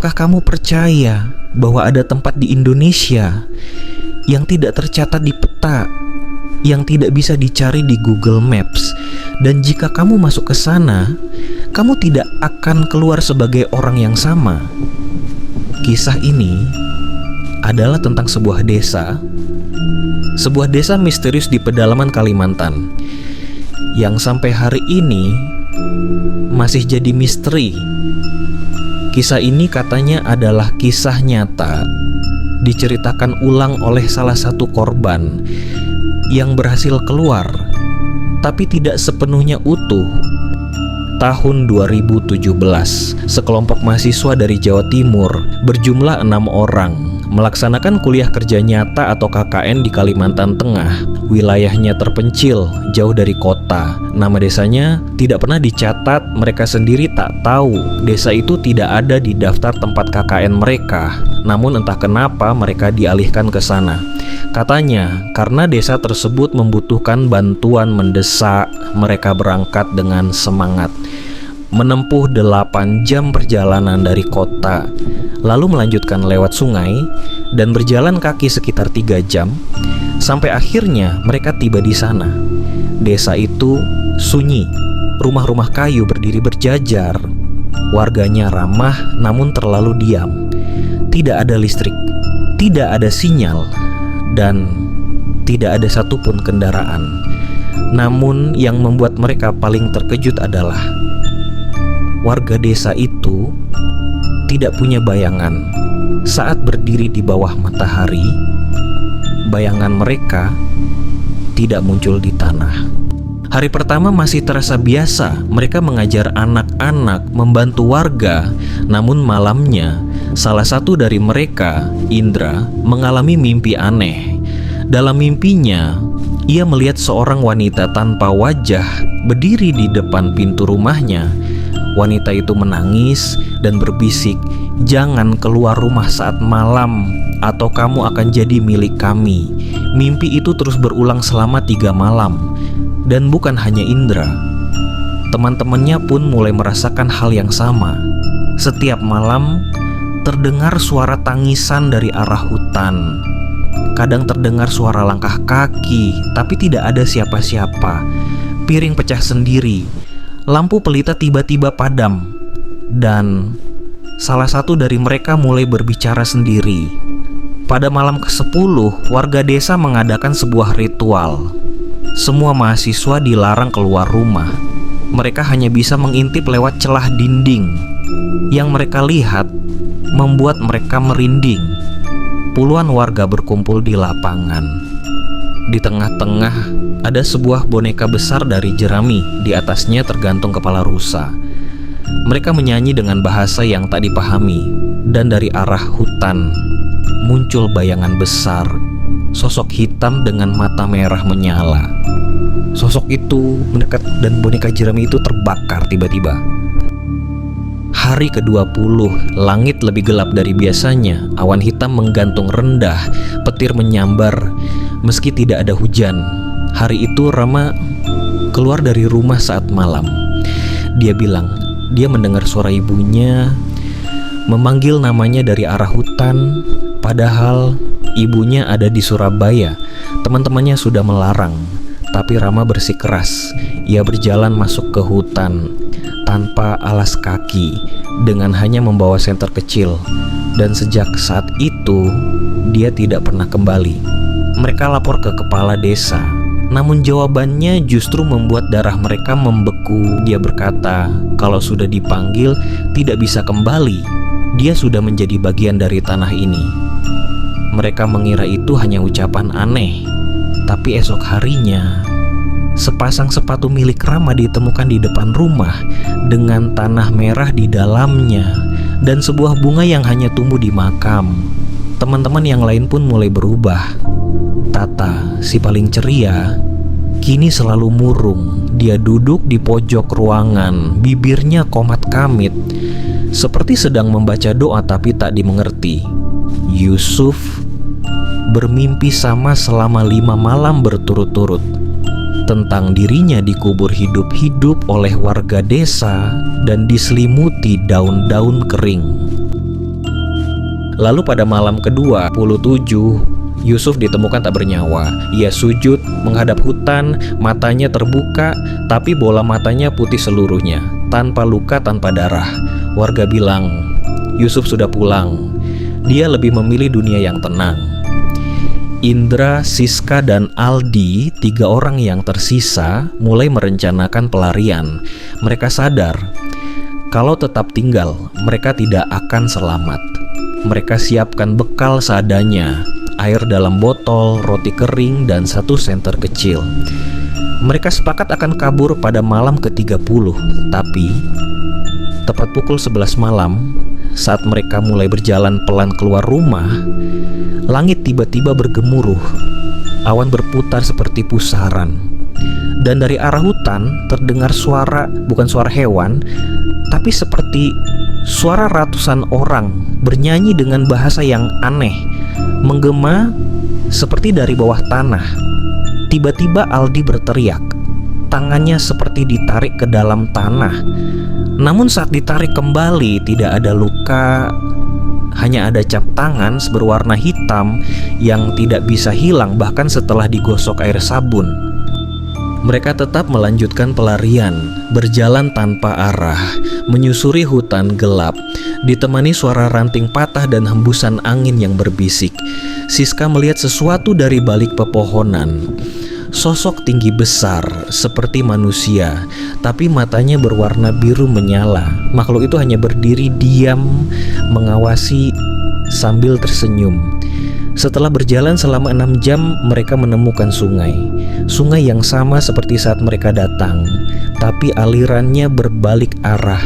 Apakah kamu percaya bahwa ada tempat di Indonesia yang tidak tercatat di peta, yang tidak bisa dicari di Google Maps, dan jika kamu masuk ke sana, kamu tidak akan keluar sebagai orang yang sama? Kisah ini adalah tentang sebuah desa misterius di pedalaman Kalimantan yang sampai hari ini masih jadi misteri. Kisah ini katanya adalah kisah nyata, diceritakan ulang oleh salah satu korban yang berhasil keluar, tapi tidak sepenuhnya utuh. Tahun 2017, sekelompok mahasiswa dari Jawa Timur berjumlah 6 orang melaksanakan kuliah kerja nyata atau KKN di Kalimantan Tengah. Wilayahnya terpencil, jauh dari kota. Nama desanya tidak pernah dicatat, mereka sendiri tak tahu desa itu tidak ada di daftar tempat KKN mereka. Namun entah kenapa mereka dialihkan ke sana. Katanya karena desa tersebut membutuhkan bantuan mendesak, mereka berangkat dengan semangat. Menempuh 8 jam perjalanan dari kota, lalu melanjutkan lewat sungai dan berjalan kaki sekitar 3 jam, sampai akhirnya mereka tiba di sana. Desa itu sunyi, rumah-rumah kayu berdiri berjajar, warganya ramah namun terlalu diam. Tidak ada listrik, tidak ada sinyal, dan tidak ada satupun kendaraan. Namun yang membuat mereka paling terkejut adalah warga desa itu tidak punya bayangan. Saat berdiri di bawah matahari, bayangan mereka tidak muncul di tanah. Hari pertama masih terasa biasa, mereka mengajar anak-anak, membantu warga. Namun malamnya, salah satu dari mereka, Indra, mengalami mimpi aneh. Dalam mimpinya, ia melihat seorang wanita tanpa wajah berdiri di depan pintu rumahnya. Wanita itu menangis dan berbisik, "Jangan keluar rumah saat malam, atau kamu akan jadi milik kami." Mimpi itu terus berulang selama 3 malam. Dan bukan hanya Indra, teman-temannya pun mulai merasakan hal yang sama. Setiap malam terdengar suara tangisan dari arah hutan. Kadang terdengar suara langkah kaki, tapi tidak ada siapa-siapa. Piring pecah sendiri. Lampu pelita tiba-tiba padam. Dan salah satu dari mereka mulai berbicara sendiri. Pada malam ke-10, warga desa mengadakan sebuah ritual. Semua mahasiswa dilarang keluar rumah. Mereka hanya bisa mengintip lewat celah dinding. Yang mereka lihat membuat mereka merinding. Puluhan warga berkumpul di lapangan. Di tengah-tengah ada sebuah boneka besar dari jerami. Di atasnya tergantung kepala rusa. Mereka menyanyi dengan bahasa yang tak dipahami. Dan dari arah hutan muncul bayangan besar, sosok hitam dengan mata merah menyala. Sosok itu mendekat dan boneka jerami itu terbakar tiba-tiba. Hari ke-20, langit lebih gelap dari biasanya. Awan hitam menggantung rendah, petir menyambar meski tidak ada hujan. Hari itu Rama keluar dari rumah saat malam. Dia bilang, dia mendengar suara ibunya memanggil namanya dari arah hutan. Padahal ibunya ada di Surabaya. Teman-temannya sudah melarang. Tapi Rama bersikeras. Ia berjalan masuk ke hutan tanpa alas kaki, dengan hanya membawa senter kecil. Dan sejak saat itu dia tidak pernah kembali. Mereka lapor ke kepala desa, namun jawabannya justru membuat darah mereka membeku. Dia berkata kalau sudah dipanggil tidak bisa kembali. Dia sudah menjadi bagian dari tanah ini. Mereka mengira itu hanya ucapan aneh. Tapi esok harinya, sepasang sepatu milik Rama ditemukan di depan rumah dengan tanah merah di dalamnya dan sebuah bunga yang hanya tumbuh di makam. Teman-teman yang lain pun mulai berubah. Tata, si paling ceria, kini selalu murung. Dia duduk di pojok ruangan, bibirnya komat kamit, seperti sedang membaca doa tapi tak dimengerti. Yusuf bermimpi sama selama 5 malam berturut-turut tentang dirinya dikubur hidup-hidup oleh warga desa dan diselimuti daun-daun kering. Lalu pada malam ke-27, Yusuf ditemukan tak bernyawa. Ia sujud menghadap hutan, matanya terbuka, tapi bola matanya putih seluruhnya, tanpa luka, tanpa darah. Warga bilang, Yusuf sudah pulang. Dia lebih memilih dunia yang tenang. Indra, Siska, dan Aldi, 3 orang yang tersisa, mulai merencanakan pelarian. Mereka sadar kalau tetap tinggal, mereka tidak akan selamat. Mereka siapkan bekal seadanya, air dalam botol, roti kering, dan 1 senter kecil. Mereka sepakat akan kabur pada malam ke-30, tapi tepat pukul 11 malam, saat mereka mulai berjalan pelan keluar rumah, langit tiba-tiba bergemuruh. Awan berputar seperti pusaran. Dan dari arah hutan terdengar suara, bukan suara hewan, tapi seperti suara ratusan orang bernyanyi dengan bahasa yang aneh, menggema seperti dari bawah tanah. Tiba-tiba Aldi berteriak. Tangannya seperti ditarik ke dalam tanah. Namun saat ditarik kembali tidak ada luka, hanya ada cap tangan berwarna hitam yang tidak bisa hilang bahkan setelah digosok air sabun. Mereka tetap melanjutkan pelarian, berjalan tanpa arah, menyusuri hutan gelap, ditemani suara ranting patah dan hembusan angin yang berbisik. Siska melihat sesuatu dari balik pepohonan. Sosok tinggi besar seperti manusia, tapi matanya berwarna biru menyala. Makhluk itu hanya berdiri diam, mengawasi sambil tersenyum. Setelah berjalan selama 6 jam, mereka menemukan sungai. Sungai yang sama seperti saat mereka datang, tapi alirannya berbalik arah.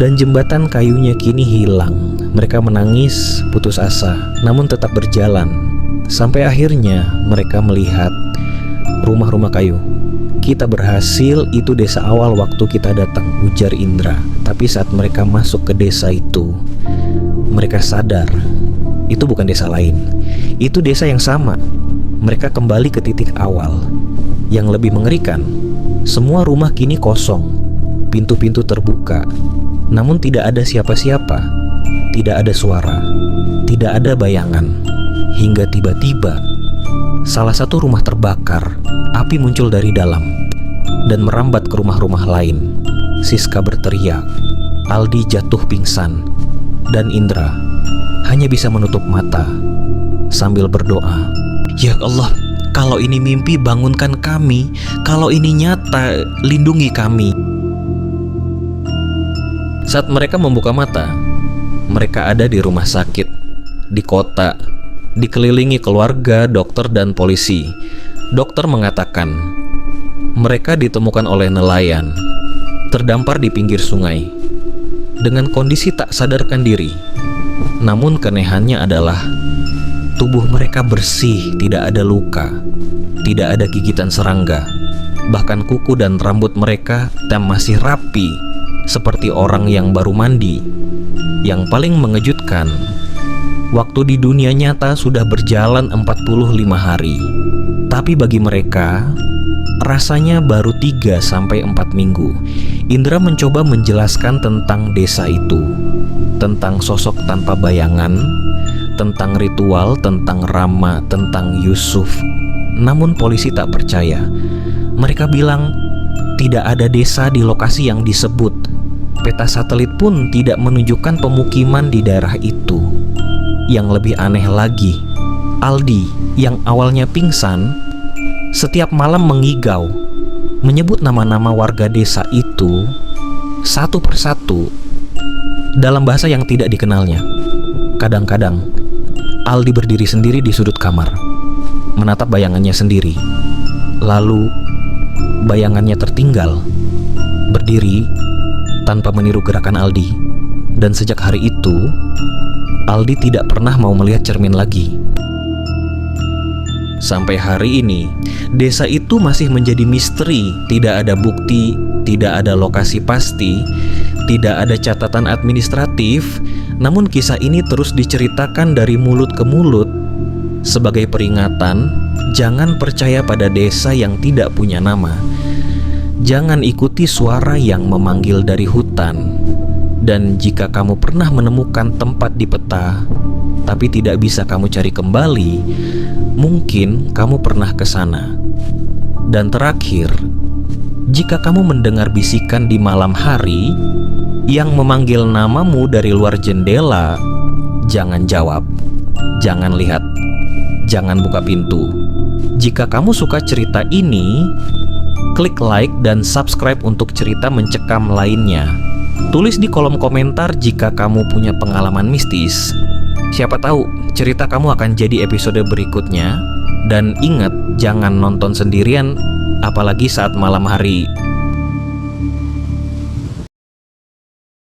Dan jembatan kayunya kini hilang. Mereka menangis, putus asa, namun tetap berjalan. Sampai akhirnya mereka melihat rumah-rumah kayu. Kita berhasil, itu desa awal waktu kita datang, ujar Indra. Tapi saat mereka masuk ke desa itu, mereka sadar itu bukan desa lain. Itu desa yang sama. Mereka kembali ke titik awal. Yang lebih mengerikan, semua rumah kini kosong. Pintu-pintu terbuka, namun tidak ada siapa-siapa. Tidak ada suara, tidak ada bayangan. Hingga tiba-tiba salah satu rumah terbakar. Api muncul dari dalam dan merambat ke rumah-rumah lain. Siska berteriak. Aldi jatuh pingsan, dan Indra hanya bisa menutup mata sambil berdoa, "Ya Allah, kalau ini mimpi bangunkan kami, kalau ini nyata lindungi kami." Saat mereka membuka mata, mereka ada di rumah sakit, di kota, dikelilingi keluarga, dokter, dan polisi. Dokter mengatakan mereka ditemukan oleh nelayan, terdampar di pinggir sungai, dengan kondisi tak sadarkan diri. Namun keanehannya adalah tubuh mereka bersih, tidak ada luka, tidak ada gigitan serangga. Bahkan kuku dan rambut mereka masih rapi, seperti orang yang baru mandi. Yang paling mengejutkan, waktu di dunia nyata sudah berjalan 45 hari. Tapi bagi mereka, rasanya baru 3-4 minggu. Indra mencoba menjelaskan tentang desa itu, tentang sosok tanpa bayangan, tentang ritual, tentang Rama, tentang Yusuf. Namun polisi tak percaya. Mereka bilang tidak ada desa di lokasi yang disebut. Peta satelit pun tidak menunjukkan pemukiman di daerah itu. Yang lebih aneh lagi, Aldi yang awalnya pingsan, setiap malam mengigau, menyebut nama-nama warga desa itu satu persatu dalam bahasa yang tidak dikenalnya. Kadang-kadang Aldi berdiri sendiri di sudut kamar, menatap bayangannya sendiri. Lalu bayangannya tertinggal, berdiri tanpa meniru gerakan Aldi. Dan sejak hari itu, Aldi tidak pernah mau melihat cermin lagi. Sampai hari ini, desa itu masih menjadi misteri. Tidak ada bukti, tidak ada lokasi pasti, tidak ada catatan administratif. Namun kisah ini terus diceritakan dari mulut ke mulut sebagai peringatan, jangan percaya pada desa yang tidak punya nama. Jangan ikuti suara yang memanggil dari hutan. Dan jika kamu pernah menemukan tempat di peta, tapi tidak bisa kamu cari kembali, mungkin kamu pernah ke sana. Dan terakhir, jika kamu mendengar bisikan di malam hari yang memanggil namamu dari luar jendela, jangan jawab, jangan lihat, jangan buka pintu. Jika kamu suka cerita ini, klik like dan subscribe untuk cerita mencekam lainnya. Tulis di kolom komentar jika kamu punya pengalaman mistis. Siapa tahu cerita kamu akan jadi episode berikutnya. Dan ingat, jangan nonton sendirian, apalagi saat malam hari.